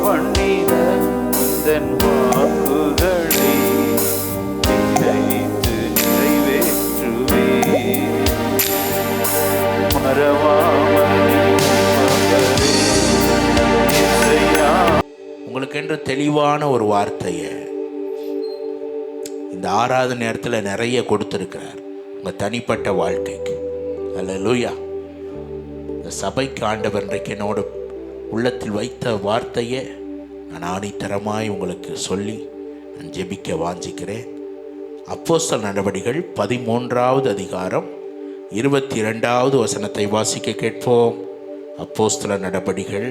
பண்ணின உந்தன் வாக்குகளை நினைத்து நிறைவேற்றுவே. உங்களுக்கென்று தெளிவான ஒரு வார்த்தையை இந்த 6வது நேரத்தில் நிறைய கொடுத்துருக்கிறார் உங்கள் தனிப்பட்ட வாழ்க்கைக்கு. அல்லேலூயா. இந்த சபைக்கு ஆண்டவர் இன்றைக்கு என்னோட உள்ளத்தில் வைத்த வார்த்தையை நான் ஆணித்தரமாய் உங்களுக்கு சொல்லி நான் ஜெபிக்க வாஞ்சிக்கிறேன். அப்போஸ்தலர் நடபடிகள் 13வது அதிகாரம் 22வது வசனத்தை வாசிக்க கேட்போம். அப்போஸ்தலர் நடபடிகள்.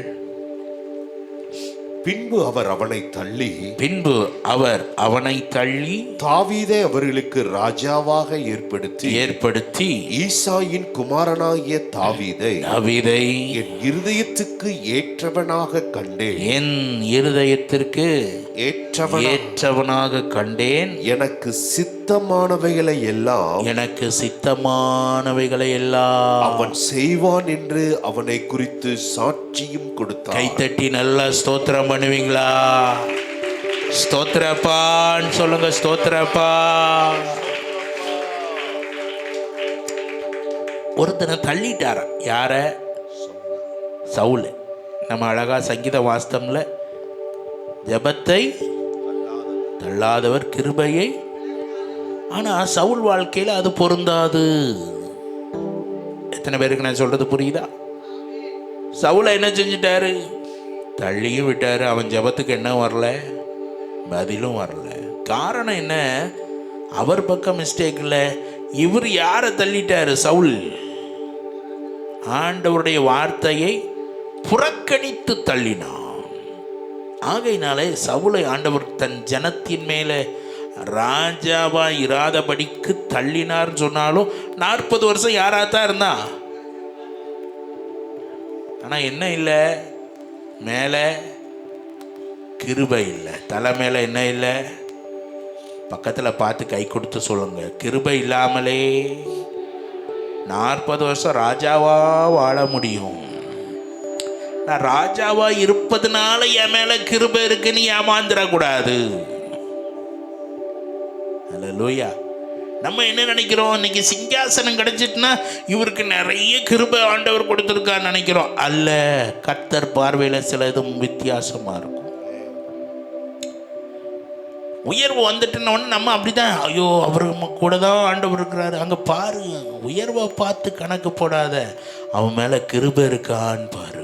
பின்பு அவர் அவனை தள்ளி தாவீதை அவர்களுக்கு ராஜாவாக ஏற்படுத்தி ஈசாயின் குமாரனாகிய தாவீதை என் இருதயத்துக்கு ஏற்றவனாக கண்டேன். என் இருதயத்திற்கு ஏற்றவனாக கண்டேன். எனக்கு சித்தமானவைகளை எல்லாம் அவன் செய்வான் என்று அவனை குறித்து சாட்சியும் கொடுத்தான். கைத்தட்டி நல்லா ஸ்தோத்திரம் பண்ணுவீங்களா? ஸ்தோத்திரப்பான்னு சொல்லுங்க. ஸ்தோத்திரப்பா. ஒருத்தனை தள்ளிட்டார. யார? சவுல். நம்ம அழகா சங்கீத வாஸ்தம்ல ஜெபத்தை தள்ளாதவர் கிருபையை. ஆனா சவுல் வாழ்க்கையில அது பொருந்தாது. எத்தனை பேருக்கு நான் சொல்றது புரியுதா? சவுலை என்ன செஞ்சிட்டாரு? தள்ளியும் விட்டாரு. அவன் ஜெபத்துக்கு என்ன வரல? பதிலும் வரல. காரணம் என்ன? அவர் பக்கம் மிஸ்டேக் இல்லை. இவர் யாரை தள்ளிட்டாரு? சவுல். ஆண்டவருடைய வார்த்தையை புறக்கணித்து தள்ளினான். ஆகையினாலே சவுலை ஆண்டவர் தன் ஜனத்தின் மேலே ராஜாவா இராதபடிக்கு தள்ளினார்னு சொன்னாலும் 40 வருஷம் யாராத்தான் இருந்தான். ஆனா என்ன இல்லை? மேலே கிருபை இல்லை. தலை மேலே என்ன இல்லை? பக்கத்தில் பார்த்து கை கொடுத்து சொல்லுங்க. கிருபை இல்லாமலே 40 வருஷம் ராஜாவா வாழ முடியும். நான் ராஜாவா இருப்பதுனால என் மேல கிருபை இருக்குன்னு ஏமாந்துடக்கூடாது. அல்லேலூயா. நம்ம என்ன நினைக்கிறோம்? இன்னைக்கு சிங்காசனம் கிடைச்சிட்டுனா இவருக்கு நிறைய கிருபை ஆண்டவர் கொடுத்துருக்கான்னு நினைக்கிறோம். அல்ல, கர்த்தர் பார்வையில் சில இதுவும் வித்தியாசமா இருக்கும். உயர்வு வந்துட்டுன்னு நம்ம அப்படிதான், ஐயோ அவரு கூட தான் ஆண்டவர் இருக்கிறாரு, அங்கே பாரு. உயர்வை பார்த்து கணக்கு போடாத. அவன் மேலே கிருபை இருக்கான்னு பாரு.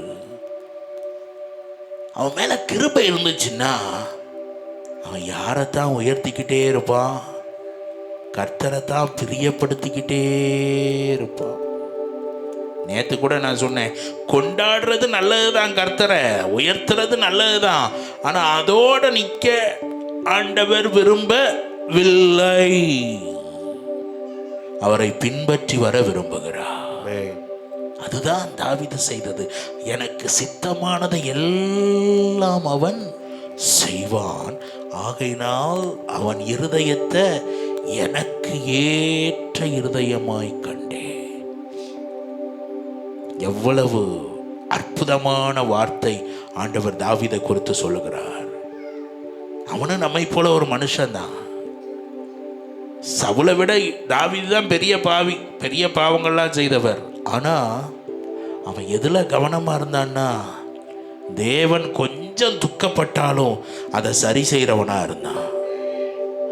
அவன் மேலே கிருபை இருந்துச்சுன்னா அவன் யாரைத்தான் உயர்த்திக்கிட்டே இருப்பான்? கர்த்தரை தான் பிரியப்படுத்திக்கிட்டே இருப்பான். நேற்று கூட நான் சொன்னேன், கொண்டாடுறது நல்லது தான், கர்த்தரை உயர்த்துறது நல்லது தான். ஆனால் அதோட நிற்க ஆண்டவர் விரும்பவில்லை. அவரை பின்பற்றி வர விரும்புகிறார். அதுதான் தாவீது செய்தது. எனக்கு சித்தமானதை எல்லாம் அவன் செய்வான், ஆகையினால் அவன் இருதயத்தை எனக்கு ஏற்ற இருதயமாய் கண்டேன். எவ்வளவு அற்புதமான வார்த்தை ஆண்டவர் தாவீதை குறித்து சொல்லுகிறார். அவனும் நம்மை போல ஒரு மனுஷன்தான். சவுலை விட தாவீது தான் பெரிய பாவி, பெரிய பாவங்கள்லாம் செய்தவர். ஆனா அவன் எதுல கவனமா இருந்தான்னா, தேவன் கொஞ்சம் துக்கப்பட்டாலும் அதை சரி செய்கிறவனா இருந்தான்.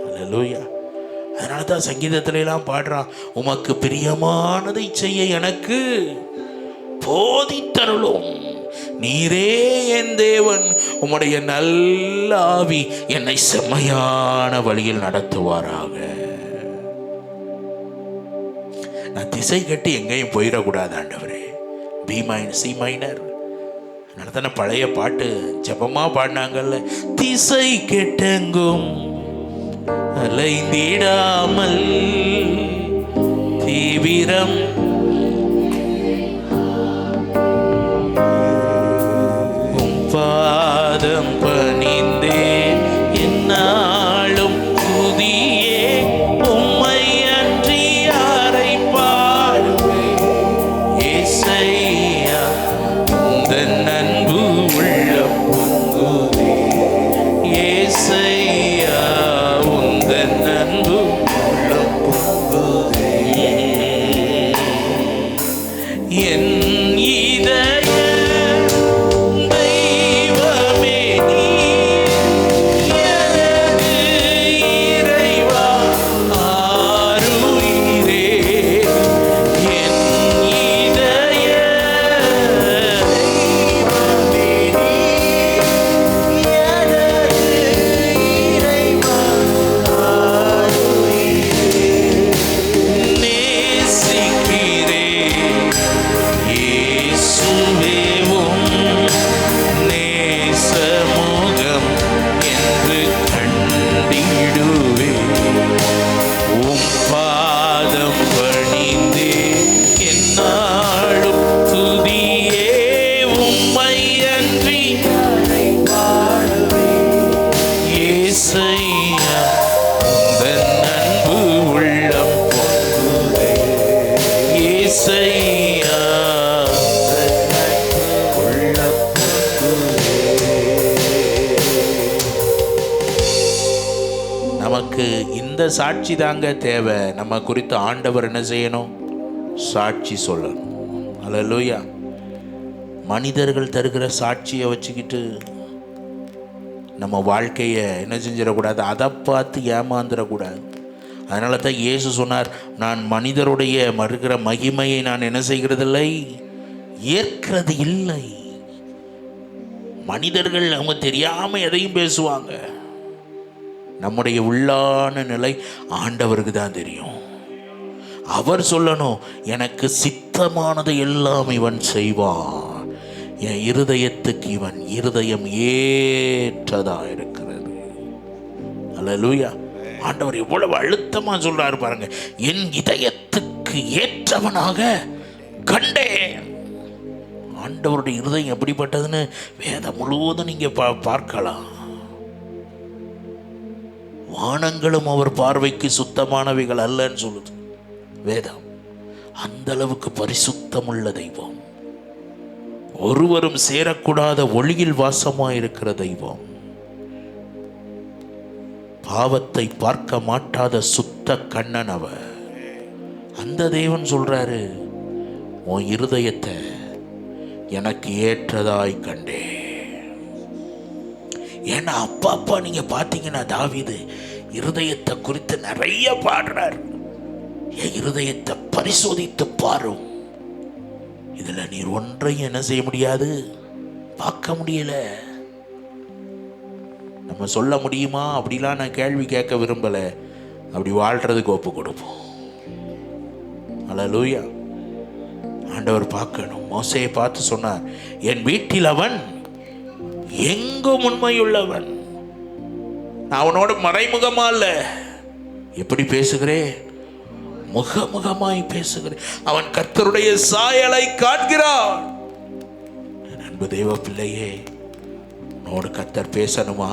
அல்லேலூயா. அதனால தான் சங்கீதத்துல எல்லாம் பாடுறான், உமக்கு பிரியமானதை செய்ய எனக்கு போதித்தருளும், நீரே என் தேவன், உம்முடைய நல்ல ஆவி என்னை செம்மையான வழியில் நடத்துவாராக. நான் திசை கட்டி எங்கேயும் போயிடக்கூடாது ஆண்டவரே. பி மைனர் சி மைனர் நடத்தின பழைய பாட்டு ஜபமா பாடினாங்கல்ல, திசை கெட்டெங்கும் அலைந்திடாமல் தீவிரம் பாதம் பணிந்தே என்னாலும் புதியே உம்மை அன்றி யாரை பாடுவே. ஏசையா உந்தன் அன்பு உள்ளம் பொங்கு நமக்கு இந்த சாட்சி தாங்க தேவை. நம்ம குறித்து ஆண்டவர் என்ன செய்யணும்? சாட்சி சொல்லணும். அல்லேலூயா. மனிதர்கள் தருகிற சாட்சியை வச்சுக்கிட்டு நம்ம வாழ்க்கையை என்ன செஞ்சிடக்கூடாது, அதை பார்த்து ஏமாந்துடக்கூடாது. அதனால தான் இயேசு சொன்னார், நான் மனிதருடைய மறுகிற மகிமையை நான் என்ன செய்கிறதில்லை, ஏற்கிறது இல்லை. மனிதர்கள் அவங்க தெரியாமல் எதையும் பேசுவாங்க. நம்முடைய உள்ளான நிலை ஆண்டவருக்கு தான் தெரியும். அவர் சொல்லணும், எனக்கு சித்தமானதை எல்லாம் இவன் செய்வான், என் இருதயத்துக்கு இவன் இருதயம் ஏற்றதா இருக்கிறது. அல்லேலூயா. ஆண்டவர் எவ்வளவு அழுத்தமா சொல்றாரு பாருங்க, என் இதயத்துக்கு ஏற்றவனாக கண்டேன். ஆண்டவருடைய இருதயம் எப்படிப்பட்டதுன்னு வேதம் முழுவதும் நீங்க பார்க்கலாம். வானங்களும் அவர் பார்வைக்கு சுத்தமானவைகள் அல்லன்னு சொல்லுது வேதம். அந்த அளவுக்கு பரிசுத்தமுள்ள தெய்வம், ஒருவரும் சேரக்கூடாத ஒளியில் வாசமாயிருக்கிற தெய்வம், பாவத்தை பார்க்க மாட்டாத சுத்த கண்ணன் அவர். அந்த தேவன் சொல்றாரு, உன் இருதயத்தை எனக்கு ஏற்றதாய் கண்டே. ஏன்னா அப்பா நீங்க பார்த்தீங்கன்னா தாவீது இருதயத்தை குறித்து நிறைய பாடுறார். என் இருதயத்தை பரிசோதித்து பாரும், இதுல நீர் ஒன்றையும் என்ன செய்ய முடியாது, பார்க்க முடியல. நம்ம சொல்ல முடியுமா அப்படிலாம் நான் கேள்வி கேட்க விரும்பல. அப்படி வாழ்றதுக்கு ஒப்பு கொடுப்போம். அல்லேலூயா. ஆண்டவர் பார்க்கணும். மோசேயை பார்த்து சொன்னார், என் வீட்டில் அவன் எங்கும் உண்மையுள்ளவன். நான் அவனோடு மறைமுகமா இல்ல, எப்படி பேசுகிறேன், முகமுகமாய் பேசுகிறேன். அவன் கர்த்தருடைய சாயலை காண்கிறான். அன்பு தேவ பிள்ளையே, உன்னோடு கர்த்தர் பேசணுமா?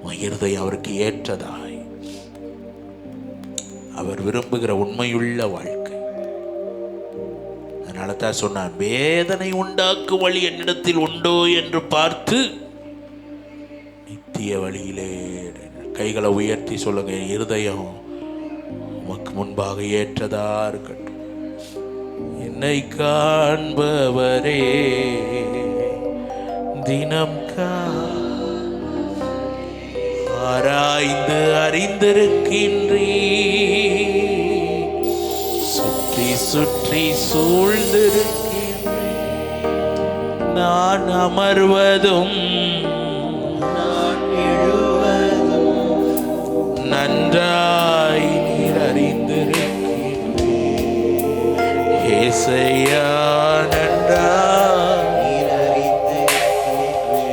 உன் இருதயம் அவருக்கு ஏற்றதாய், அவர் விரும்புகிற உண்மையுள்ள வாழ்க்கை. அதனால தான் சொன்னான், வேதனை உண்டாக்கும் வழி என்னிடத்தில் உண்டோ என்று பார்த்து நித்திய வழியிலே. கைகளை உயர்த்தி சொல்லுங்க, இருதயம் உமக்கு முன்பாக ஏற்றதா இருக்கட்டும். என்னை காண்பவரே தினம் ஆராய்ந்து அறிந்திருக்கின்றீ, சுற்றி சுற்றி சூழ்ந்திருக்கின்றீ. நான் அமர்வதும் நான் எழுவதும் நன்றாய் நீர் அறிந்திருக்கின்றீ. ஏசையா நன்றாய் நீர் அறிந்திருக்கின்றீ.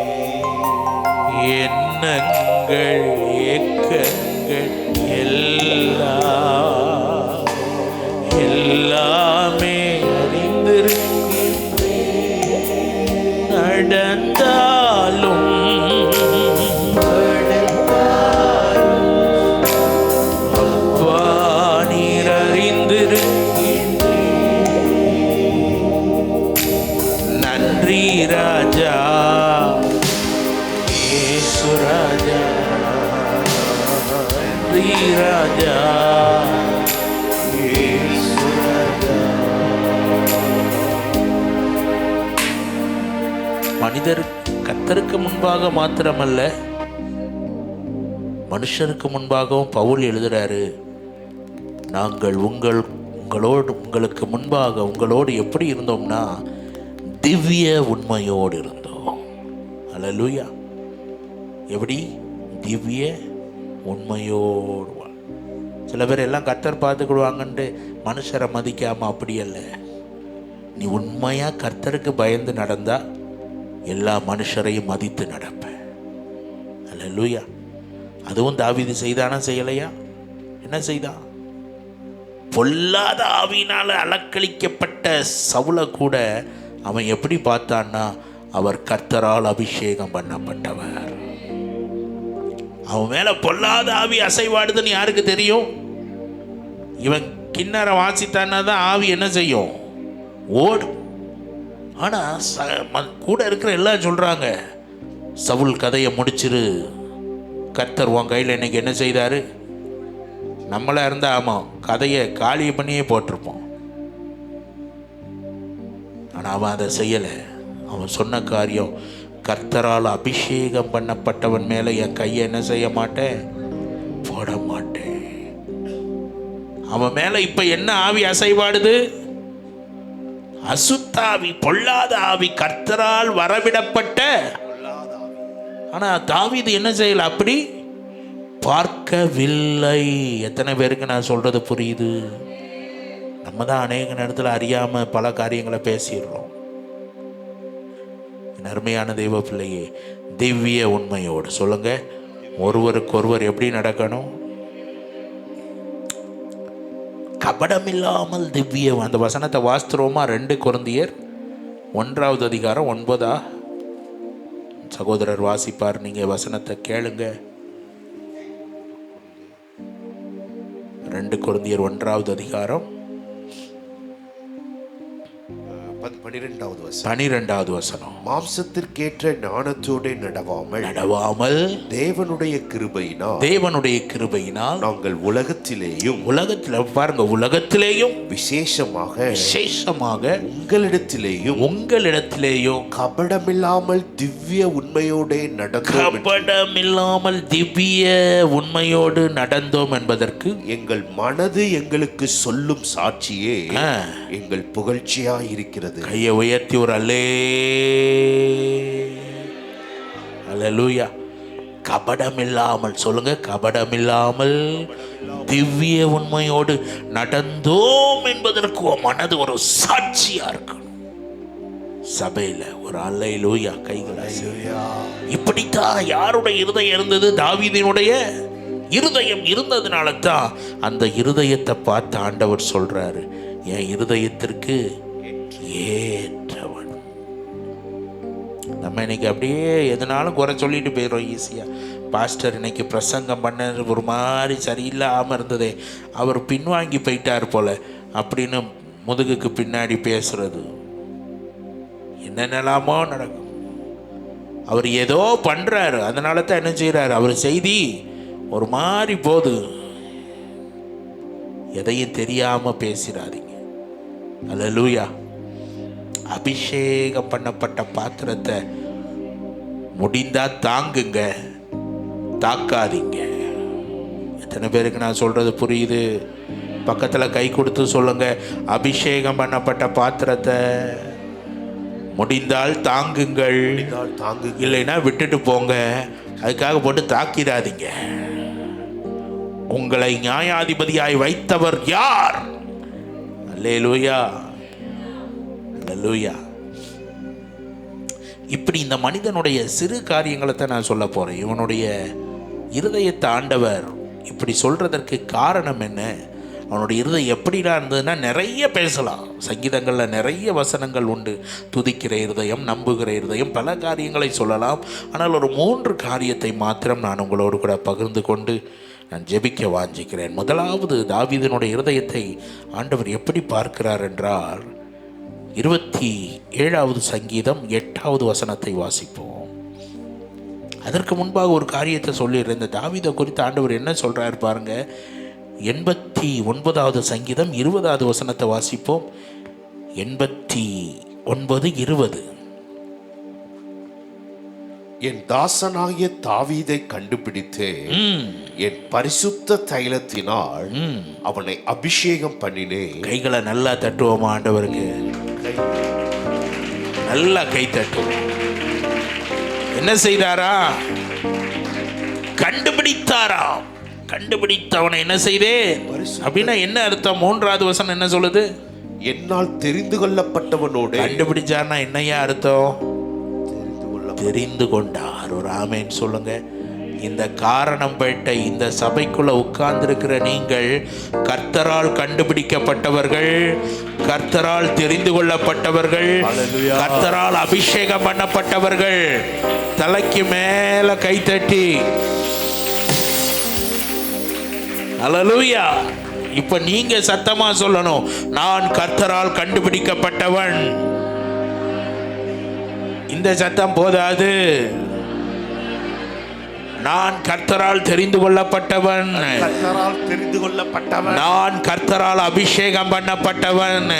எண்ணங்கள் ஏக்கங்கள் எல்லாமே அறிந்திருக்கின்றே. நடந்தாலும் அப்பா நீர் அறிந்திருக்கின்றே. நன்றி ராஜா இயேசு ராஜா, நன்றி ராஜா இயேசு ராஜா. மனிதர் கர்த்தருக்கு முன்பாக மாத்திரமல்ல, மனுஷருக்கு முன்பாகவும் பவுல் எழுதுறாரு, நாங்கள் உங்களுக்கு முன்பாக உங்களோடு எப்படி இருந்தோம்னா திவ்ய உண்மையோடு இருந்தோம். அல்லேலூயா. எப்படி? திவ்ய உண்மையோடு. சில பேர் எல்லாம் கர்த்தர் பார்த்துக்கிடுவாங்கன்ட்டு மனுஷரை மதிக்காம அப்படி அல்ல. நீ உண்மையா கர்த்தருக்கு பயந்து நடந்தா எல்லா மனுஷரையும் மதித்து நடப்ப. அல்லேலூயா. அதுவும் தாவீது செய்தானா செய்யலையா? என்ன செய்தான்? பொல்லாத ஆவியினால அலக்களிக்கப்பட்ட சவுலை கூட அவன் எப்படி பார்த்தான்னா, அவர் கர்த்தரால் அபிஷேகம் பண்ணப்பட்டவர். அவன் மேல பொல்லாத ஆவி அசைவாடுதுன்னு யாருக்கு தெரியும்? இவன் கிண்ணற வாசித்தான்னா தான் ஆவி என்ன செய்யும்? ஓடும். ஆனா கூட இருக்கிற எல்லாம் சொல்றாங்க, சவுல் கதையை முடிச்சிரு, கர்த்தர் உன் கையில் இன்னைக்கு என்ன செய்தாரு? நம்மளா இருந்தால் ஆமாம் கதையை காலி பண்ணியே போட்டிருப்போம். ஆனால் அவன் அதை செய்யலை. அவன் சொன்ன காரியம், கர்த்தரால் அபிஷேகம் பண்ணப்பட்டவன் மேலே என் கையை என்ன செய்ய மாட்டேன், போட மாட்டேன். அவன் மேலே இப்போ என்ன ஆவி அசைவாடுது? அசுத்தாவி, பொல்லாத ஆவி, கர்த்தரால் வரவிடப்பட்ட. ஆனா தாவீது என்ன செய்யல? அப்படி பார்க்கவில்லை. எத்தனை பேருக்கு நான் சொல்றது புரியுது? நம்ம தான் அநேக நேரத்தில் அறியாம பல காரியங்களை பேசிடுறோம். அருமையான தெய்வ பிள்ளையே, திவ்ய உண்மையோடு சொல்லுங்க, ஒருவருக்கு ஒருவர் எப்படி நடக்கணும்? கபடமில்லாமல் திவ்ய. அந்த வசனத்தை வாஸ்துவமா 2 கொரிந்தியர் 1வது அதிகாரம் 9. சகோதரர் வாசிப்பார், நீங்க வசனத்தை கேளுங்க. 2 கொரிந்தியர் 1வது அதிகாரம் 12வது வசனம். மாம்சத்திற்கேற்ற ஞானத்தோடு நடவாமல் தேவனுடைய கிருபையினால் நாங்கள் உலகத்திலேயும் பாருங்க, உலகத்திலேயும் விசேஷமாக உங்களிடத்திலேயும் கபடமில்லாமல் திவ்ய உண்மையோடு நடந்தோம் என்பதற்கு எங்கள் மனது எங்களுக்கு சொல்லும் சாட்சியே எங்கள் புகழ்ச்சியா இருக்கிறது. கையை உயர்த்தி ஒரு அல்லேலூயா. கபடமில்லாமல் சொல்லுங்க, கபடமில்லாமல் திவ்ய உண்மையோடு நடந்தோம் என்பதற்கு மனது ஒரு சாட்சியா இருக்கணும். சபையில ஒரு அல்லேலூயா கைகளை. இப்படித்தான் யாருடைய இருதயம் இருந்தது? தாவீதினுடைய இருதயம் இருந்ததுனால தான் அந்த இருதயத்தை பார்த்து ஆண்டவர் சொல்றாரு, என் இருதயத்திற்கு ஏற்றவன். நம்ம இன்னைக்கு அப்படியே எதனாலும் குறை சொல்லிட்டு போயிடும் ஈஸியா. பாஸ்டர் இன்னைக்கு பிரசங்கம் பண்ண ஒரு மாதிரி சரியில்லாமல் இருந்ததே, அவர் பின்வாங்கி போயிட்டார் போல அப்படின்னு முதுகுக்கு பின்னாடி பேசுறது. என்னென்னலாமோ நடக்கும். அவர் ஏதோ பண்றாரு, அதனால தான் என்ன செய்யறாரு, அவர் செய்தி ஒரு மாதிரி போது. எதையும் தெரியாம பேசிடாதீங்க. அல்லேலூயா. அபிஷேகம் பண்ணப்பட்ட பாத்திரத்தை முடிந்தா தாங்குங்க, தாக்காதீங்க. எத்தனை பேருக்கு நான் சொல்றது புரியுது? பக்கத்தில் கை கொடுத்து சொல்லுங்க, அபிஷேகம் பண்ணப்பட்ட பாத்திரத்தை முடிந்தால் தாங்குங்கள், இல்லைன்னா விட்டுட்டு போங்க. அதுக்காக போட்டு தாக்கிடாதீங்க. உங்களை நியாயாதிபதியாய் வைத்தவர் யார்? அல்லேலூயா, அல்லேலூயா. இப்படி இந்த மனிதனுடைய சிறு காரியங்களை தான் நான் சொல்ல போறேன். இவனுடைய இருதயத்தை ஆண்டவர் இப்படி சொல்றதற்கு காரணம் என்ன? அவனுடைய இருதயம் எப்படிலாம் இருந்ததுன்னா, நிறைய பேசலாம். சங்கீதங்களில் நிறைய வசனங்கள் உண்டு. துதிக்கிற இருதயம், நம்புகிற இருதயம், பல காரியங்களை சொல்லலாம். ஆனால் ஒரு 3 காரியத்தை மாத்திரம் நான் உங்களோடு கூட பகிர்ந்து கொண்டு நான் ஜெபிக்க வாஞ்சிக்கிறேன். முதலாவது, தாவீதினுடைய இருதயத்தை ஆண்டவர் எப்படி பார்க்கிறார் என்றால், 27வது சங்கீதம் 8வது வசனத்தை வாசிப்போம். அதற்கு முன்பாக ஒரு காரியத்தை சொல்லிடுறேன். இந்த தாவீதை குறித்து ஆண்டவர் என்ன சொல்றாரு பாருங்க. 89வது சங்கீதம் 20வது வசனத்தை வாசிப்போம். 89:20. என் தாசனாகிய தாவீதை கண்டுபிடித்து என் பரிசுத்த தைலத்தினால் அவனை அபிஷேகம் பண்ணினேன். கைகளை நல்லா தட்டுவோமா ஆண்டவருக்கு? நல்லா கை தட்டுவோம். என்ன செய்தாரா? கண்டுபிடித்தாரா? கண்டுபிடித்தவனை என்ன செய்தே அப்படின்னா என்ன அர்த்தம்? 3வது வசனம் என்ன சொல்லுது? என்னால் தெரிந்து கொள்ளப்பட்டவனோடு. கண்டுபிடிச்சார்னா என்னையா அர்த்தம்? தெரிந்து கொண்டார். ஒரு ஆமேன் சொல்லுங்க. இந்த காரணம் பெற்ற இந்த சபைக்குள்ள உட்கார்ந்திருக்கிற நீங்கள் கர்த்தரால் கண்டுபிடிக்கப்பட்டவர்கள், கர்த்தரால் தெரிந்து கொள்ளப்பட்டவர்கள், கர்த்தரால் அபிஷேகம் பண்ணப்பட்டவர்கள். தலைக்கு மேல கைத்தட்டி அல்லேலூயா. இப்ப நீங்க சத்தமா சொல்லணும், நான் கர்த்தரால் கண்டுபிடிக்கப்பட்டவன். இந்த சத்தம் போதாது. நான் கர்த்தரால் தெரிந்து கொள்ளப்பட்டவன், கர்த்தரால் தெரிந்து கொள்ளப்பட்டவன், நான் கர்த்தரால் அபிஷேகம் பண்ணப்பட்டவன்.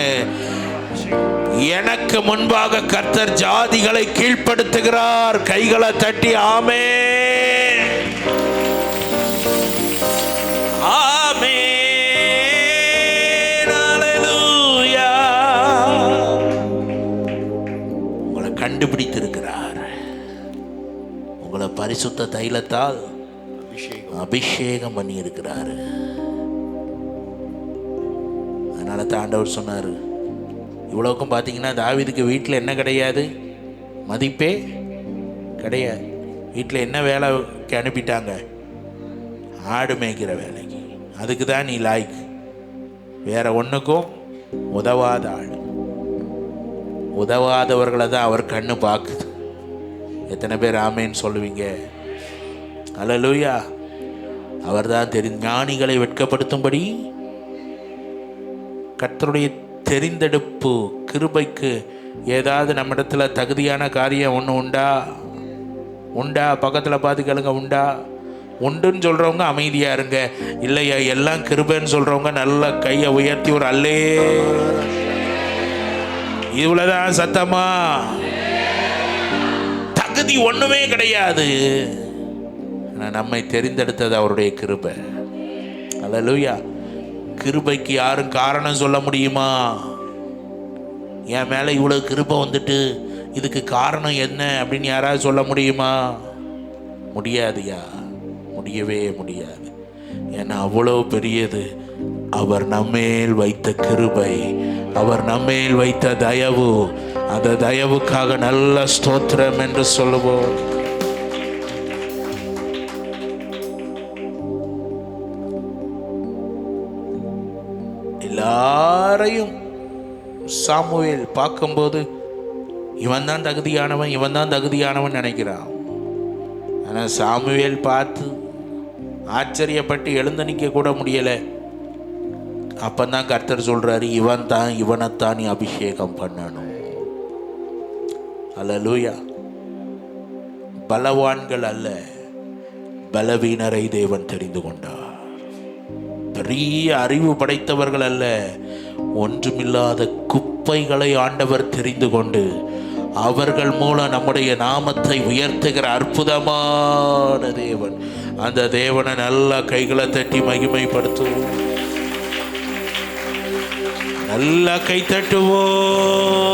எனக்கு முன்பாக கர்த்தர் ஜாதிகளை கீழ்ப்படுத்துகிறார். கைகளை தட்டி ஆமென், ஆமென், அல்லேலூயா. உங்களை கண்டுபிடித்திருக்கிறார். உங்களை பரிசுத்த தைலத்தால் அபிஷேகம் பண்ணி இருக்கிறாரு. அதனால தான் ஆண்டவர் சொன்னார், இவ்வளவுக்கும் பார்த்தீங்கன்னா தாவீதுக்கு வீட்டில் என்ன கிடையாது, மதிப்பே கிடையாது. வீட்டில் என்ன வேலைக்கு அனுப்பிட்டாங்க, ஆடு மேய்க்கிற வேலைக்கு. அதுக்கு தான் நீ லாய்க்கு, வேற ஒன்றுக்கும் உதவாத ஆள். உதவாதவர்களை தான் அவர் கண்ணு பார்க்குது. எத்தனை பேர் ஆமேன்னு சொல்லுவீங்க? அல்லேலூயா. அவர் தான் ஞானிகளை வெட்கப்படுத்தும்படி கர்த்தருடைய தெரிந்தெடுப்பு கிருபைக்கு ஏதாவது நம்மிடத்துல தகுதியான காரியம் ஒன்று உண்டா? பக்கத்தில் பார்த்து கேளுங்க, உண்டா? உண்டுன்னு சொல்கிறவங்க அமைதியாக இருங்க. இல்லையா எல்லாம் கிருபைன்னு சொல்கிறவங்க நல்ல கையை உயர்த்தி ஒரு அல்லே. இவ்வளோதான் சத்தமா? தகுதி ஒன்றுமே கிடையாது. நம்மை தெரிந்தெடுத்தது அவருடைய கிருபை. அல்லேலூயா. கிருபைக்கு யாரும் காரணம் சொல்ல முடியுமா? என் மேலே இவ்வளோ கிருபை வந்துட்டு இதுக்கு காரணம் என்ன அப்படின்னு யாராவது சொல்ல முடியுமா? முடியாதுயா, முடியவே முடியாது. ஏன்னா அவ்வளோ பெரியது அவர் நம்மேல் வைத்த கிருபை, அவர் நம்மேல் வைத்த தயவு. அந்த தயவுக்காக நல்ல ஸ்தோத்திரம் என்று சொல்லுவோம். எல்லாரையும் சாமுவேல் பார்க்கும்போது இவன் தான் தகுதியானவன் நினைக்கிறான். ஆனால் சாமுவேல் பார்த்து ஆச்சரியப்பட்டு எழுந்து நிற்க கூட முடியலை. அப்பந்தான் கர்த்தர் சொல்றாரு, இவனைத்தான் நீ அபிஷேகம் பண்ணணும். அல்லேலூயா. பலவான்கள் அல்ல, பலவீனரை தேவன் தெரிந்து கொண்டார். பெரிய அறிவு படைத்தவர்கள் அல்ல, ஒன்றுமில்லாத குப்பைகளை ஆண்டவர் தெரிந்து கொண்டு அவர்கள் மூலம் நம்முடைய நாமத்தை உயர்த்துகிற அற்புதமான தேவன். அந்த தேவனை நல்லா கைகளை தட்டி மகிமைப்படுத்துவோம். நல்லா கை தட்டுவோம்.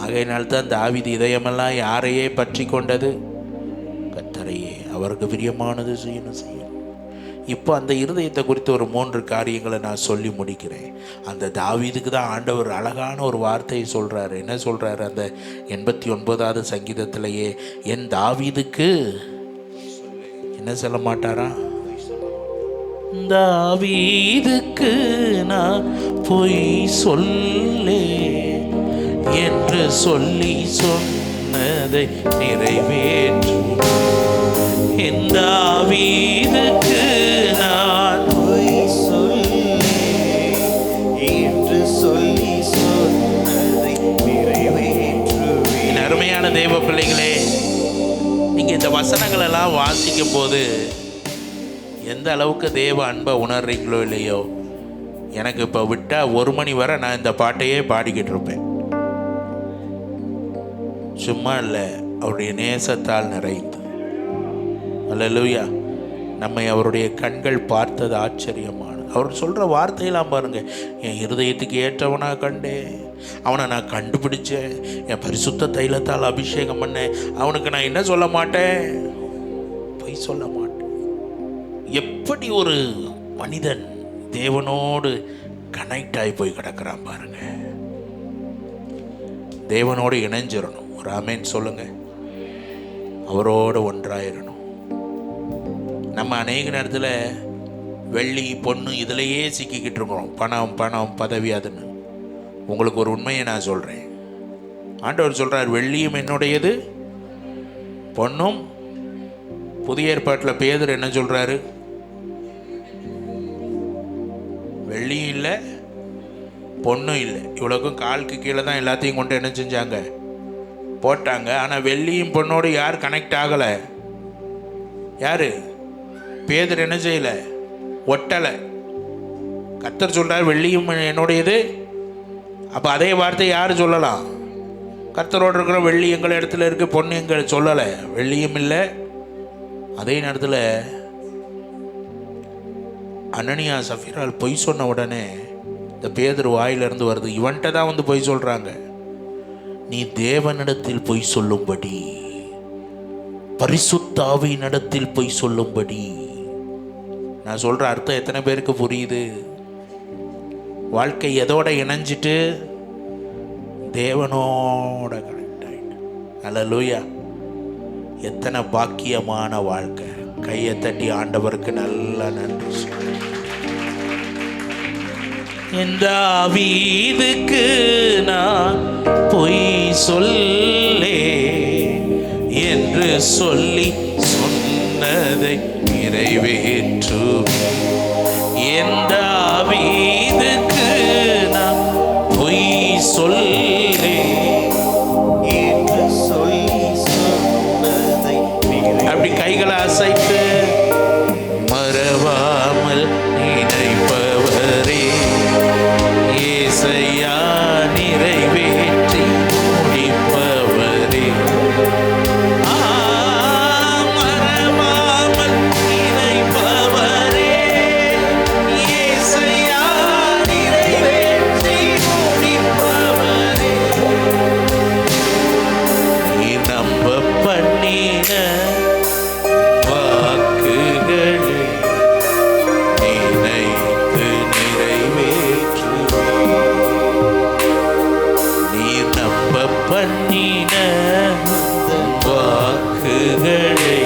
ஆகையினால்தான் தாவீது இதயமெல்லாம் யாரையே பற்றி கொண்டது? கர்த்தரையே. அவருக்கு பிரியமானது செய்யணும். இப்போ அந்த இருதயத்தை குறித்து ஒரு 3 காரியங்களை நான் சொல்லி முடிக்கிறேன். அந்த தாவீதுக்கு தான் ஆண்டவர் அழகான ஒரு வார்த்தையை சொல்றாரு. என்ன சொல்றாரு? அந்த 89வது சங்கீதத்திலேயே, என் தாவீதுக்கு என்ன சொல்ல மாட்டாரா? தாவீதுக்கு நான் பொய் சொல்லே என்று சொல்லி சொன்னதை நிறைவேற்று. என் தாவீதுக்கு நான் பொய் சொல்லே என்று சொல்லி சொன்னதை நிறைவேற்று. அருமையான தேவ பிள்ளைகளே, நீங்க இந்த வசனங்கள் எல்லாம் வாசிக்கும் போது எந்த அளவுக்கு தேவ அன்பை உணர்றீங்களோ இல்லையோ, எனக்கு இப்போ விட்டால் 1 மணி வரை நான் இந்த பாட்டையே பாடிக்கிட்டு இருப்பேன். சும்மா இல்லை, அவருடைய நேசத்தால் நிறைந்து. அல்லேலூயா. நம்மை அவருடைய கண்கள் பார்த்தது ஆச்சரியமானது. அவர் சொல்கிற வார்த்தையெல்லாம் பாருங்க. என் இருதயத்துக்கு ஏற்றவனாக கண்டேன், அவனை நான் கண்டுபிடிச்சேன், என் பரிசுத்த தைலத்தால் அபிஷேகம் பண்ணேன். அவனுக்கு நான் என்ன சொல்ல மாட்டேன்? பொய் சொல்ல மாட்டேன். எப்படி ஒரு மனிதன் தேவனோடு கனெக்ட் ஆகி போய் கிடக்கிறான் பாருங்க. தேவனோடு இணைஞ்சிடணும். ஒரு ஆமேன் சொல்லுங்க. அவரோடு ஒன்றாயிரணும். நம்ம அநேக நேரத்தில் வெள்ளி பொண்ணு இதிலேயே சிக்கிக்கிட்டு இருக்கிறோம். பணம் பதவி அதுன்னு. உங்களுக்கு ஒரு உண்மையை நான் சொல்கிறேன். ஆண்டவர் சொல்கிறார், வெள்ளியும் என்னுடையது, பொண்ணும். புதிய ஏற்பாட்டில் பேதுரு என்ன சொல்கிறாரு? வெள்ளியும் இல்லை பொண்ணும் இல்லை. இவ்வளோக்கும் காலுக்கு கீழே தான் எல்லாத்தையும் கொண்டு என்ன செஞ்சாங்க, போட்டாங்க. ஆனால் வெள்ளியும் பொண்ணோடு யார் கனெக்ட் ஆகலை? யார்? பேதர் என்ன செய்யலை? ஒட்டலை. கர்த்தர் சொல்கிறார் வெள்ளியும் என்னுடையது. அப்போ அதே வார்த்தை யார் சொல்லலாம்? கர்த்தரோடு இருக்கிற வெள்ளி எங்கள் இடத்துல இருக்குது, பொண்ணு எங்கள் சொல்லலை, வெள்ளியும் இல்லை. அதே நேரத்தில் அனனியா சஃபீரால் பொய் சொன்ன உடனே இந்த பேதர் வாயிலிருந்து வருது, இவன்கிட்ட தான் வந்து பொய் சொல்கிறாங்க. நீ தேவனிடத்தில் பொய் சொல்லும்படி, பரிசுத்த ஆவியினிடத்தில் பொய் சொல்லும்படி. நான் சொல்கிற அர்த்தம் எத்தனை பேருக்கு புரியுது? வாழ்க்கை எதோட இணைஞ்சிட்டு? தேவனோட கனெக்ட் ஆகிட்டு. அல்லேலூயா! எத்தனை பாக்கியமான வாழ்க்கை. கையை தட்டி ஆண்டவருக்கு நல்ல நன்றி. இந்த வீதுக்கு நான் பொய் சொல்லே என்று சொல்லி சொன்னதை நிறைவேற்று. எந்த வீதுக்கு நான் பொய் சொல்லே என்று சொல்லி சொன்னதை அப்படி கைகளை அசைத்து மறவாமல் நினைப்பவரே ஏசையா நிறைவேற்றி முடிப்பவரே. மறவாமல் நினைப்பவரே ஏசையா நிறைவேற்றி முடிப்பவரே. நீ நம்ப பண்ணின வாக்குகளை நினைத்து நிறைவேற்று. நீ நம்ப பண்ணின வாக்குகளை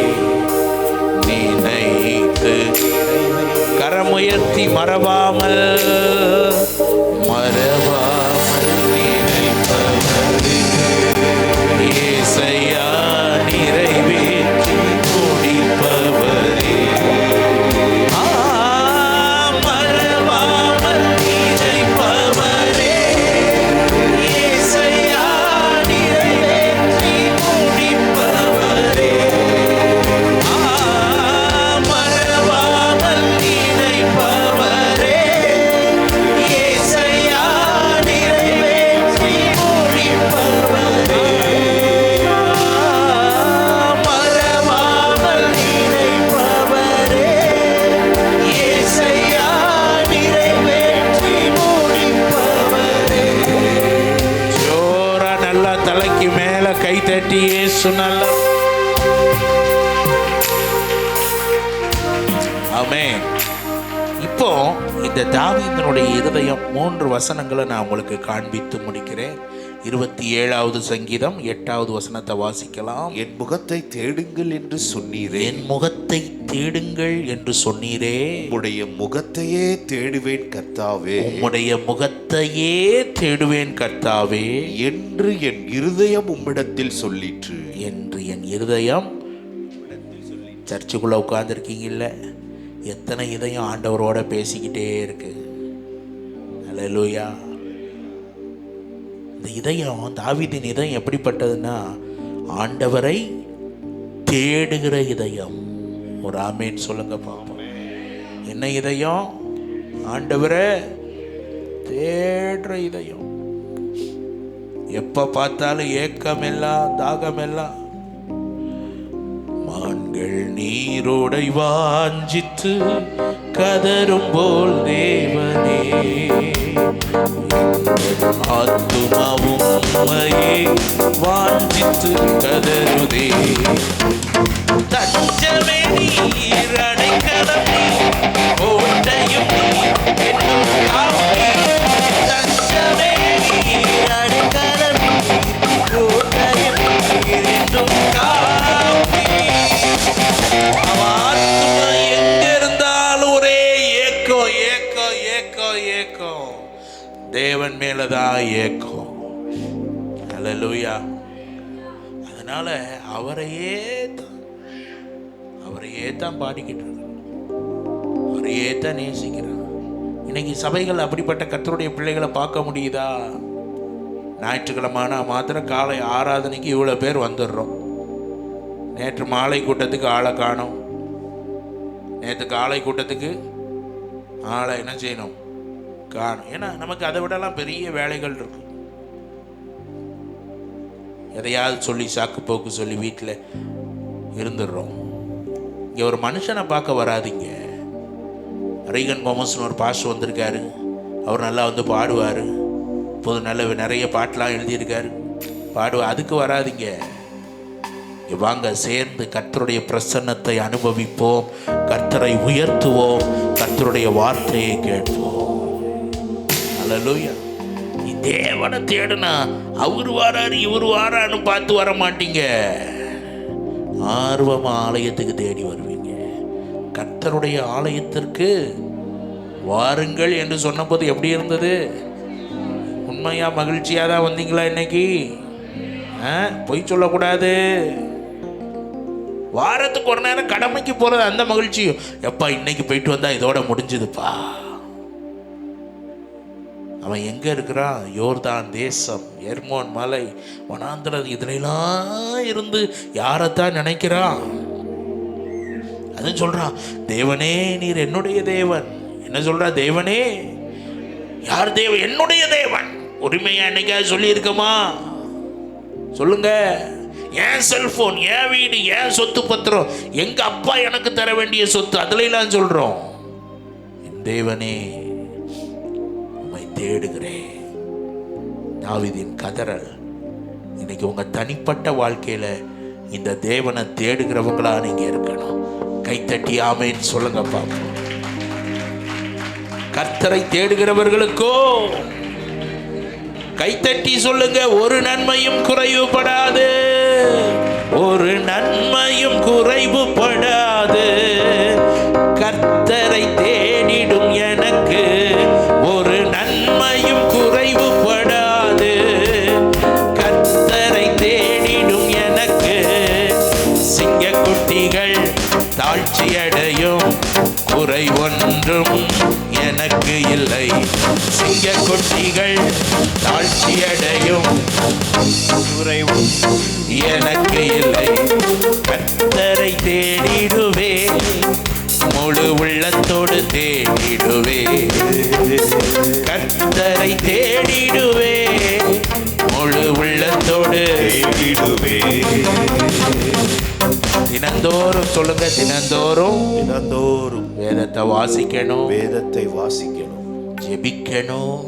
நினைத்து கரமுயர்த்தி மறவாமல் மறவாமல் நினைப்பவரே ஏசையா நிறைவேற்றி முடிப்பவரே. மறவாமல் நினைப்பவரே ஏசையா நிறைவேற்றி முடிப்பவரே. மறவாமல் நினைப்பவரே ஏசையா நிறைவேற்றி முடிப்பவரே. மறவாமல் நினைப்பவரே ஏசையா நிறைவேற்றி முடிப்பவரே. ஜோரா நல்லா தலைக்கு மேல கை தட்டி இயேசு நல்லா. ஆமென். இப்போ இந்த தாவீதினுடைய இருதயம் 3 வசனங்களை நான் உங்களுக்கு காண்பித்து முடிக்கிறேன். 27வது சங்கீதம் 8வது வசனத்தை வாசிக்கலாம். என் முகத்தை தேடுங்கள் என்று சொன்னீரே, என் முகத்தை தேடுங்கள் என்று சொன்னீரே, உம்முடைய முகத்தையே தேடுவேன் கர்த்தாவே, உம்முடைய முகத்தையே தேடுவேன் கர்த்தாவே என்று என் இருதயம் உம்மிடத்தில் சொல்லிற்று. என்று என் இருதயம். சர்ச்சுக்குள்ள உட்கார்ந்துருக்கீங்கல்ல, எத்தனை இதயம் ஆண்டவரோட பேசிக்கிட்டே இருக்கு. அல்லேலூயா! இந்த இதயம், தாவீதின் இதயம் எப்படிப்பட்டதுன்னா, ஆண்டவரை தேடுகிற இதயம். ஒரு ஆமேன் சொல்லுங்க பாப்போம். என்ன இதயம்? ஆண்டவரை தேடுற இதயம். எப்ப பார்த்தாலும் ஏக்கமெல்லாம் தாகமெல்லாம். மான்கள் நீரோடை வாஞ்சித்து கதரும் போல் தேவனே, ஆத்துமாவும் உம்மையே வாஞ்சித்து கதருதே. தஞ்சமே நீர், அடைக்கலம் நீர், கோட்டையும் நீர், என்னும் காவல். தஞ்சமே நீர், அடைக்கலம் நீர், கோட்டையும் நீர், என்னும் காவல். எங்க இருந்தாலும் ஒரே ஏக்கம் ஏக்கம் ஏக்கம் ஏக்கம். தேவன் மேலதான் ஏக்கம். அல்லேலூயா! அதனால அவரையே தான் பாடிக்கிட்டு இருக்கான், அவரையே தான் நேசிக்கிறான். இன்னைக்கு சபைகள் அப்படிப்பட்ட கர்த்தருடைய பிள்ளைகளை பார்க்க முடியுதா? ஞாயிற்றுக்கிழமைனா மாத்திரம் காலை ஆராதனைக்கு இவ்வளோ பேர் வந்துடுறோம். நேற்று மாலை கூட்டத்துக்கு ஆளை காணோம். நேற்று காலை கூட்டத்துக்கு ஆளை என்ன செய்யணும்? காணும். ஏன்னா நமக்கு அதை விடலாம் பெரிய வேலைகள் இருக்கு. எதையாவது சொல்லி சாக்கு போக்கு சொல்லி வீட்டில் இருந்துடுறோம். இங்கே ஒரு மனுஷனை பார்க்க வராதிங்க. ரீகன் கோமஸ்னு ஒரு பாஸ்டர் வந்திருக்காரு. அவர் நல்லா வந்து பாடுவார். இப்போது நிறைய பாட்டெலாம் எழுதியிருக்காரு, பாடுவார். அதுக்கு வராதிங்க. வாங்க, சேர்ந்து கர்த்தருடைய பிரசன்னத்தை அனுபவிப்போம், கர்த்தரை உயர்த்துவோம், கர்த்தருடைய வார்த்தையை கேட்போம். அல்லேலூயா. நீ தேவனை தேடுனா அவரு வாராரு இவரு வாரான்னு பார்த்து வர மாட்டீங்க. ஆர்வமா ஆலயத்துக்கு தேடி வருவீங்க. கர்த்தருடைய ஆலயத்திற்கு வாருங்கள் என்று சொன்னபோது எப்படி இருந்தது? உண்மையா மகிழ்ச்சியா தான் வந்தீங்களா? இன்னைக்கு பொய் சொல்லக்கூடாது. வாரத்துக்கு ஒரு நேரம் கடமைக்கு போறது அந்த மகிழ்ச்சியும், எப்பா இன்னைக்கு போயிட்டு வந்தா இதோட முடிஞ்சதுப்பா. அவன் எங்க இருக்கிறான்? யோர்தான் தேசம், எர்மோன் மலை, வனாந்திரம், இதுலாம் இருந்து யாரைத்தான் நினைக்கிறான்? அதுன்னு சொல்றான், தேவனே நீர் என்னுடைய தேவன். என்ன சொல்றா? தேவனே. யார் தேவன்? என்னுடைய தேவன். உரிமையா என்னைக்காவது சொல்லி இருக்கமா? சொல்லுங்க. என் செல்போன், என் வீடு, என் சொத்து பத்திரம், எங்க அப்பா எனக்கு தர வேண்டிய சொத்து, அதுலாம் சொல்றோம். என் தேவனே உம்மை தேடுகிறேன். தாவீதின் கதறல். இன்னைக்கு உங்க தனிப்பட்ட வாழ்க்கையில இந்த தேவனை தேடுகிறவங்களா நீங்க இருக்கணும். கைத்தட்டி ஆமென் சொல்லுங்க பாப்போம். கர்த்தரை தேடுகிறவர்களுக்கோ கைத்தட்டி சொல்லுங்க, ஒரு நன்மையும் குறைவுபடாது, ஒரு நன்மையும் குறைவுபடாது. கர்த்தரை தேடிடும் எனக்கு ஒரு நன்மையும் குறைவுபடாது. கர்த்தரை தேடிடும் எனக்கு சிங்கக்குட்டிகள் தாழ்ச்சியடையும், குறை ஒன்றும் எனக்கு இல்லை. சிங்கக்குட்டிகள் தாழ்ச்சியடையும், குறை எனக்கு இல்லை. கர்த்தரை தேடிடுவே, முழு உள்ளத்தோடு தேடிடுவே. கர்த்தரை தேடிடுவே, முழு உள்ளத்தோடு தேடிடுவே. தினந்தோறும் சொல்லுங்க, தினந்தோறும் வேதத்தை வாசிக்கணும், வேதத்தை வாசிக்கணும், ஜெபிக்கணும்,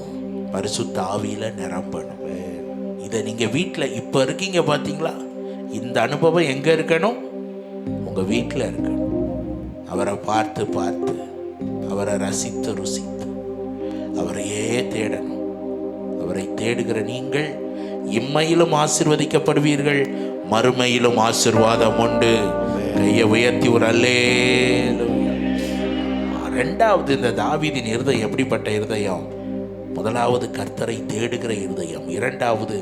பரிசுத்த ஆவியில நிரம்பணும். இதை நீங்க வீட்டில் இப்ப இருக்கீங்க பாத்தீங்களா? இந்த அனுபவம் எங்க இருக்கணும்? உங்க வீட்டில் இருக்கணும். அவரை பார்த்து பார்த்து, அவரை ரசித்து ருசித்து, அவரையே தேடணும். அவரை தேடுகிற நீங்கள் இம்மையிலும் ஆசீர்வதிக்கப்படுவீர்கள், மறுமையிலும் ஆசீர்வாதம் உண்டு. கையை உயர்த்தி ஒரு அல்லேலூயா. ரெண்டாவது, இந்த தாவீதின் இருதயம் எப்படிப்பட்ட இருதயம்? முதலாவது கர்த்தரை தேடுகிற இருதயம். இரண்டாவது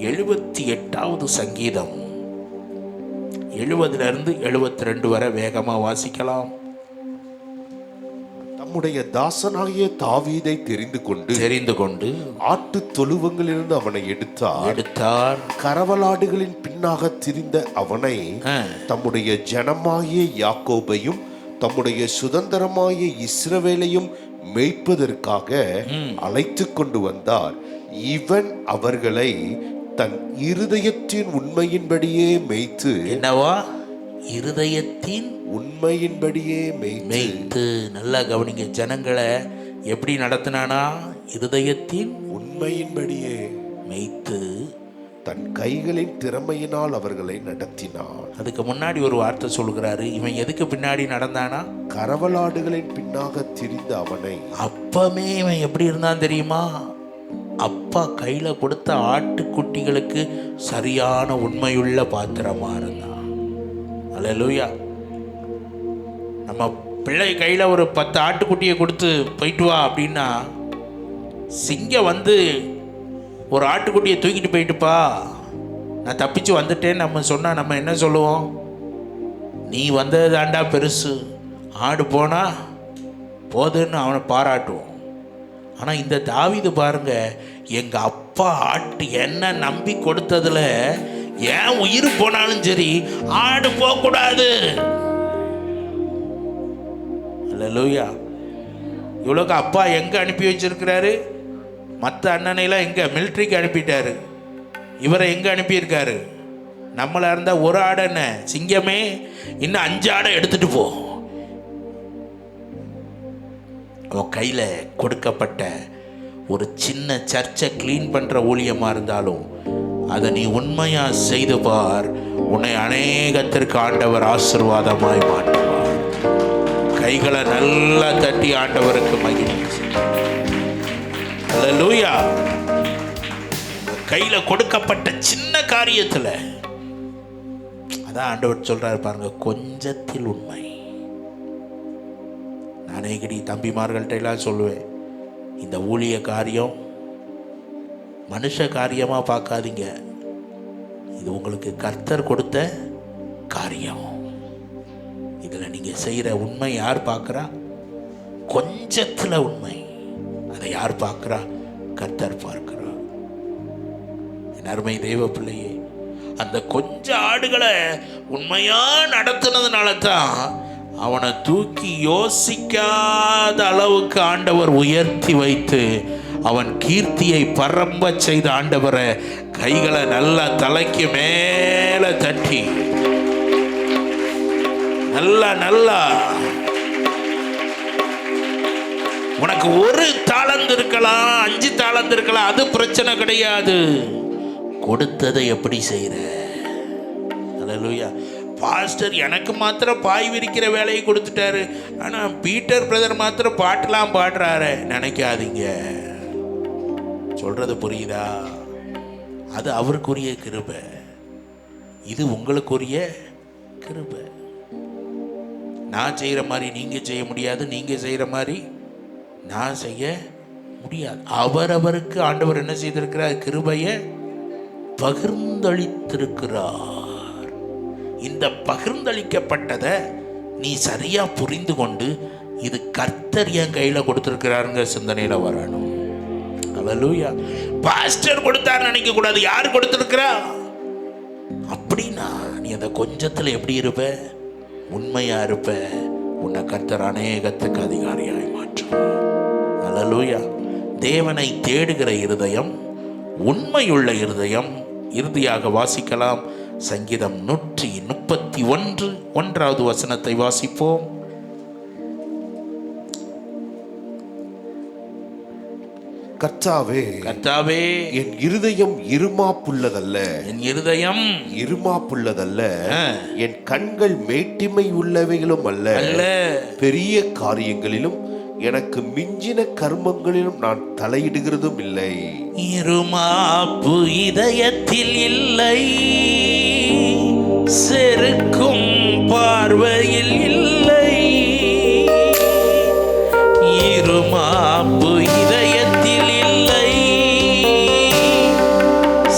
78வது சங்கீதம் 70 72 வரை வேகமா வாசிக்கலாம். தம்முடைய தாசனாகிய தாவீதை தெரிந்து கொண்டு ஆட்டு தொழுவங்களிலிருந்து அவனை எடுத்தார். கரவலாடுகளின் பின்னாக திரிந்த அவனை தம்முடைய ஜனமாகிய யாக்கோபையும் தம்முடைய சுதந்திரமாகிய இஸ்ரவேலையும் மேய்ப்பதற்காக அழைத்து கொண்டு வந்தார். இவன் அவர்களை தன் இருதயத்தின் உண்மையின்படியே மேய்த்து. என்னவா? இருதயத்தின் உண்மையின்படியே மேய்த்து. நல்லா கவனிங்க. ஜனங்களை எப்படி நடத்தினானா? இருதயத்தின் உண்மையின்படியே மேய்த்து தன் கைகளின் திறமையினால் அவர்களை நடத்தினான். அதுக்கு முன்னாடி ஒரு வார்த்தை சொல்கிறாரு. இவன் எதுக்கு பின்னாடி நடந்தானா? கரவலாடுகளின் பின்னாக திரிந்த அவனை. அப்பமே இவன் எப்படி இருந்தான் தெரியுமா? அப்பா கையில கொடுத்த ஆட்டுக்குட்டிகளுக்கு சரியான உண்மையுள்ள பாத்திரமா இருந்தான். அல்லேலூயா. நம்ம பிள்ளை கையில ஒரு 10 ஆட்டுக்குட்டியை கொடுத்து போயிட்டு வா அப்படின்னா, சிங்கம் வந்து ஒரு ஆட்டுக்குட்டியை தூக்கிட்டு போயிட்டுப்பா, நான் தப்பிச்சு வந்துட்டேன்னு நம்ம சொன்னா நம்ம என்ன சொல்லுவோம்? நீ வந்தது தாண்டா பெருசு, ஆடு போனா போதுன்னு அவனை பாராட்டுவோம். ஆனால் இந்த தாவீது பாருங்க, எங்க அப்பா ஆட்டு என்ன நம்பி கொடுத்ததுல ஏன் உயிர் போனாலும் சரி ஆடு போகக்கூடாது. அல்லேலூயா. இவ்வளோக்கு அப்பா எங்க அனுப்பி வச்சிருக்கிறாரு? மற்ற அண்ணனைலாம் எங்க மிலிட்ரிக்கு அனுப்பிட்டாரு. இவரை எங்க அனுப்பியிருக்காரு? நம்மளா இருந்தா ஒரு ஆடு என்ன, சிங்கமே இன்னும் 5 ஆடை எடுத்துட்டு போ. அவன் கையில கொடுக்கப்பட்ட ஒரு சின்ன சர்ச்சை கிளீன் பண்ற ஊழியமா இருந்தாலும் அதை நீ உண்மையா செய்து பார், உன்னை அநேகத்திற்கு ஆண்டவர் ஆசீர்வாதமாய் மாற்றுவார். கைகளை நல்லா தட்டி ஆண்டவருக்கு மகிமை. அல்லேலூயா. கையில கொடுக்கப்பட்ட சின்ன காரியத்துல அதான் ஆண்டவர் சொல்றாரு பாருங்க, கொஞ்சத்தில் உண்மை. அநேகடி தம்பிமார்கள்ட்ட எல்லாம் சொல்லுவேன், இந்த ஊழிய காரியம் மனுஷ காரியமா பார்க்காதீங்க, இது உங்களுக்கு கர்த்தர் கொடுத்த காரியம். இதுல நீங்க செய்யற உண்மை யார் பார்க்கிறா? கொஞ்சத்துல உண்மை, அதை யார் பார்க்கிறா? கர்த்தர் பார்க்கிறா. என் அருமை தேவ பிள்ளையே, அந்த கொஞ்ச ஆடுகளை உண்மையா நடத்துனதுனால தான் அவனை தூக்கி யோசிக்காத அளவுக்கு ஆண்டவர் உயர்த்தி வைத்து அவன் கீர்த்தியை பரம்ப செய்த ஆண்டவரை கைகளை நல்லா தலைக்கு மேல தட்டி நல்லா நல்லா, உனக்கு 1 தாளந்து இருக்கலாம், 5 தாளந்து இருக்கலாம், அது பிரச்சனை கிடையாது. கொடுத்ததை எப்படி செய்யற? அல்லேலூயா. பாஸ்டர் எனக்கு மாத்திரம் பாய் விரிக்கிற வேலையை கொடுத்துட்டாரு, ஆனா பீட்டர் பிரதர் மாத்திரம் பாட்டெல்லாம் பாடுறாரு நினைக்காதீங்க. சொல்றது புரியுதா? அது அவருக்குரிய கிருபை, இது உங்களுக்குரிய கிருபை. நான் செய்யற மாதிரி நீங்க செய்ய முடியாது, நீங்க செய்யற மாதிரி நான் செய்ய முடியாது. அவரவருக்கு ஆண்டவர் என்ன செய்திருக்கிறார்? கிருபையை பகிர்ந்தளித்திருக்கிறார். இந்த பகிர்ந்தளிக்கப்பட்டதை நீ சரியா புரிந்து கொண்டு இது கர்த்தர் என் கையில கொடுத்திருக்கிறாருங்க சிந்தனையில வரணும். அல்லேலூயா. பாஸ்டர் கொடுத்தாரு நினைக்க கூடாது, யார் கொடுத்திருக்கிறா அப்படின்னா நீ அந்த கொஞ்சத்துல எப்படி இருப்ப? உண்மையா இருப்ப. உன்னை கர்த்தர் அநேகத்துக்கு அதிகாரியாய் மாற்றுவார். அல்லேலூயா. தேவனை தேடுகிற இருதயம், உண்மையுள்ள இருதயம். இறுதியாக வாசிக்கலாம், சங்கீதம் 131 1வது வசனத்தை வாசிப்போம். கர்த்தாவே, கர்த்தாவே, என் இருதயம் இருமாப்புள்ளதல்ல, என் இருதயம் இருமாப்புள்ளதல்ல, என் கண்கள் மேட்டிமை உள்ளவைகளும் அல்ல, பெரிய காரியங்களிலும் எனக்கு மிஞ்சின கர்மங்களிலும் நான் தலையிடுகிறதும் இல்லை. இருமாப்பு இதயத்தில் இல்லை, செருக்கும் பார்வையில் இல்லை. இருமாப்பு இதயத்தில் இல்லை,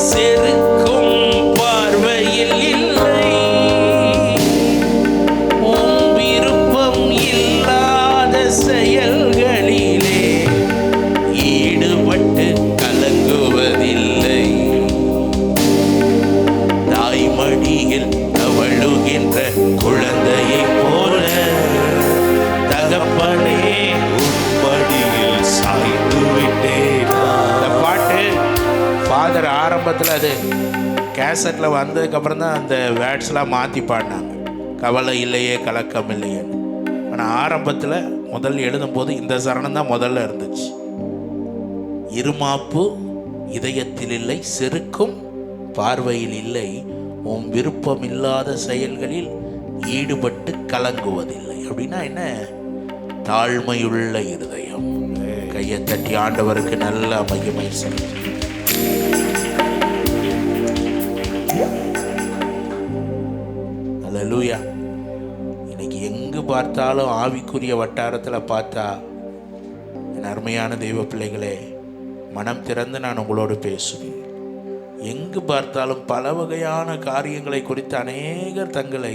செருக்கும் பார்வையில் இல்லை. உன் விருப்பம் இல்லாத செயல்களிலே ஈடுபட்டு கலங்குவதில்லை. தாய்மடியில் தவழுகின்ற குழந்தையை போல தகப்பனே மடியில் சாய்ந்து விட்டேன். இந்த பாட்டு ஃபாதர் ஆரம்பத்தில் அது கேசட்டில் வந்ததுக்கப்புறம் தான் அந்த வேர்ட்ஸ்லாம் மாற்றி பாடினாங்க. கவலை இல்லையே கலக்கம் இல்லையே. ஆனால் ஆரம்பத்தில் முதல் எழுதும்போது இந்த சரணம் தான் முதல்ல இருந்துச்சு. இருமாப்பு இதயத்தில் இல்லை, செருக்கும் பார்வையில் இல்லை, உன் விருப்பம் இல்லாத செயல்களில் ஈடுபட்டு கலங்குவதில்லை. அப்படின்னா என்ன? தாழ்மையுள்ள இருதயம். கையை தட்டி ஆண்டவருக்கு நல்ல மகிமை செலுத்து. அல்லேலூயா. இன்னைக்கு எங்கு பார்த்தாலும் ஆவிக்குரிய வட்டாரத்தில் பார்த்தா, என் அருமையான தெய்வ பிள்ளைகளே, மனம் திறந்து நான் உங்களோடு பேசுவேன். எங்கு பார்த்தாலும் பல வகையான காரியங்களை குறித்து அநேகர் தங்களை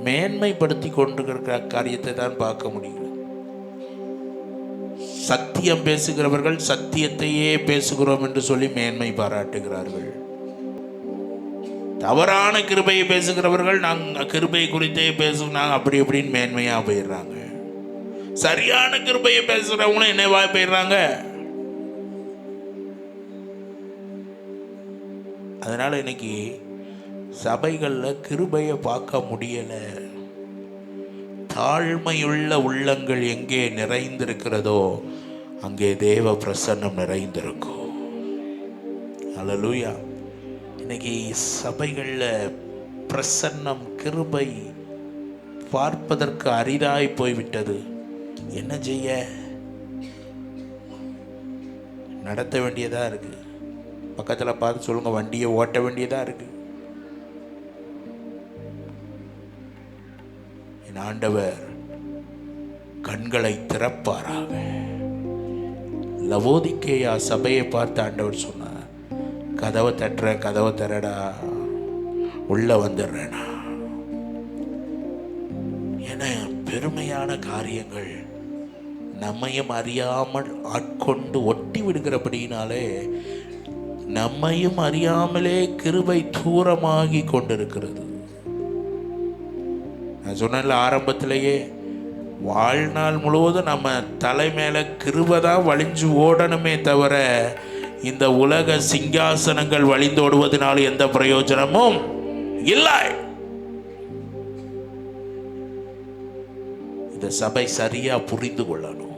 மேன்மைப்படுத்தி கொண்டிருக்கிற காரியத்தை தான் பார்க்க முடியும். சத்தியம் பேசுகிறவர்கள் சத்தியத்தையே பேசுகிறோம் என்று சொல்லி மேன்மை பாராட்டுகிறார்கள். தவறான கிருபையை பேசுகிறவர்கள் நாங்கள் கிருபை குறித்தே பேசுனாங்க அப்படி இப்படின்னு மேன்மையா போயிடுறாங்க. சரியான கிருபையை பேசுறவங்களும் என்னவா போயிடுறாங்க. அதனால இன்னைக்கு சபைகளில் கிருபையை பார்க்க முடியல. தாழ்மையுள்ள உள்ளங்கள் எங்கே நிறைந்திருக்கிறதோ அங்கே தேவ பிரசன்னம் நிறைந்திருக்கும். அல்லேலூயா. இன்னைக்கு சபைகளில் பிரசன்னம் கிருபை பார்ப்பதற்கு அரிதாய் போய்விட்டது. என்ன செய்ய? நடத்த வேண்டியதா இருக்கு. பக்கத்தில் பார்த்து சொல்லுங்க, வண்டியை ஓட்ட வேண்டியதா இருக்கு. என் ஆண்டவர் கண்களை திறப்பாராக. லவோதிக்கேயா சபையை பார்த்து ஆண்டவர் சொன்னார், கதவை தட்டுறேன், கதவை தரடா, உள்ள வந்துடுறேனா. என பெருமையான காரியங்கள் நம்மையும் அறியாமல் ஆட்கொண்டு ஒட்டி விடுகிறபடினாலே நம்மையும் அறியாமலே கிருபை தூரமாகி கொண்டிருக்கிறது. நான் சொன்ன ஆரம்பத்திலேயே வாழ்நாள் முழுவதும் நம்ம தலை மேலே கிருபை தான் வழிஞ்சு ஓடணுமே தவிர இந்த உலக சிங்காசனங்கள் வழிந்தோடுவதனால எந்த பிரயோஜனமும் இல்லை. இந்த சபை சரியா புரிந்து கொள்ளணும்.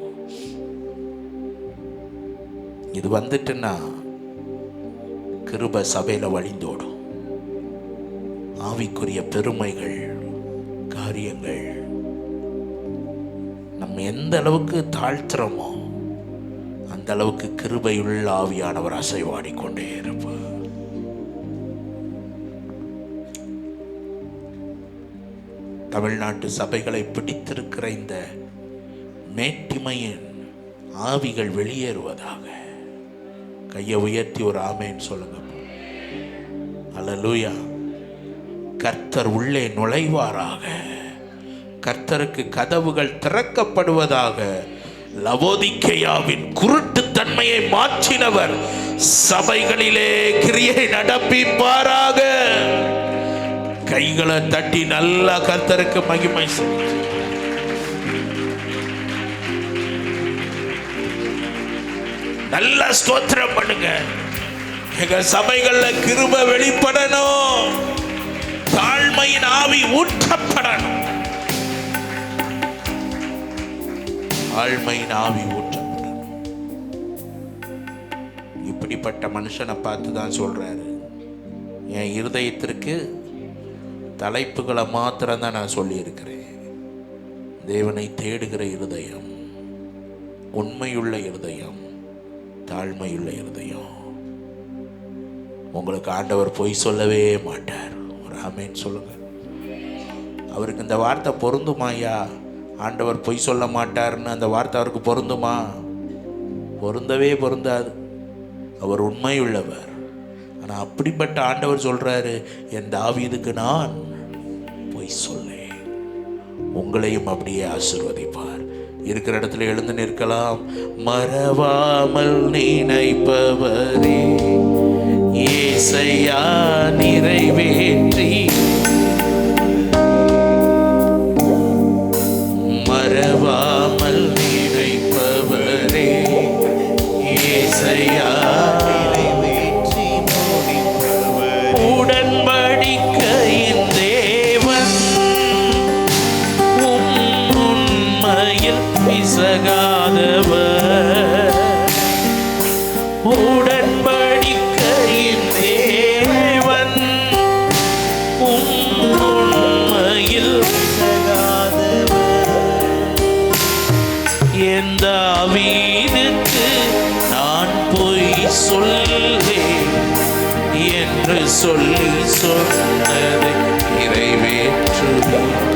இது வந்துட்டுன்னா கிருபை சபையில வழிந்தோடும். ஆவிக்குரிய பெருமைகள் காரியங்கள் நம்ம எந்த அளவுக்கு தாழ்த்துறோமோ அந்த அளவுக்கு கிருபையுள்ள ஆவியானவர் அசைவாடிக்கொண்டே இருப்பார். தமிழ்நாட்டு சபைகளை பிடித்திருக்கிற இந்த மேட்டிமையின் ஆவிகள் வெளியேறுவதாக. கையை உயர்த்தி ஒரு ஆமேன்னு சொல்லுங்க. அல்லேலூயா. கர்த்தர் உள்ளே நுழைவாராக. கர்த்தருக்கு கதவுகள் திறக்கப்படுவதாக. லவோதிக்கேயாவின் குருட்டுத்தன்மையை மாற்றினவர் சபைகளிலே கிரியை நடப்பிப்பாராக. கைகளை தட்டி நல்லா கர்த்தருக்கு மகிமை செய்ய. நல்லா ஸ்தோத்திரம் பண்ணுங்க. எங்க சபைகள்ல கிருபை வெளிப்படணும். தாழ்மையின் ஆவி ஊற்றப்படணும். தாழ்மையின் ஆவி ஊற்றப்படணும். இப்படிப்பட்ட மனுஷனை பார்த்து தான் சொல்றாரு, என் இருதயத்திற்கு தலைப்புகளை மாத்திரம் தான் நான் சொல்லி இருக்கிறேன். தேவனை தேடுகிற இருதயம், உண்மையுள்ள இருதயம், தாழ்மையுள்ள இருதயம். உங்களுக்கு ஆண்டவர் பொய் சொல்லவே மாட்டார். ஒரு ஆமேன்னு சொல்லுங்க. அவருக்கு இந்த வார்த்தை பொருந்துமா? ஐயா, ஆண்டவர் பொய் சொல்ல மாட்டார்னு அந்த வார்த்தை அவருக்கு பொருந்துமா? பொருந்தவே பொருந்தாது. அவர் உண்மையுள்ளவர். ஆனால் அப்படிப்பட்ட ஆண்டவர் சொல்றாரு, என் தாவீதுக்கு நான் பொய் சொல்லேன். உங்களையும் அப்படியே ஆசீர்வதிப்பார். இருக்கிற இடத்துல எழுந்து நிற்கலாம். மறவாமல் நினைப்பவரே ஏசையா நிறைவேற்றி, மறவாமல் நினைப்பவரே ஏசையா நிறைவேற்றி முடிப்பவர், உடன்படிக்கையின் தேவன் உண்மையில் பிசகாதவர், உடன்படிக்கையின் தேவன் உண்மையில் பிசகாதவர். என் தாவீதுக்கு நான் பொய் சொல்வேன் என்று சொல்லி சொன்னதை நிறைவேற்றுவேன்.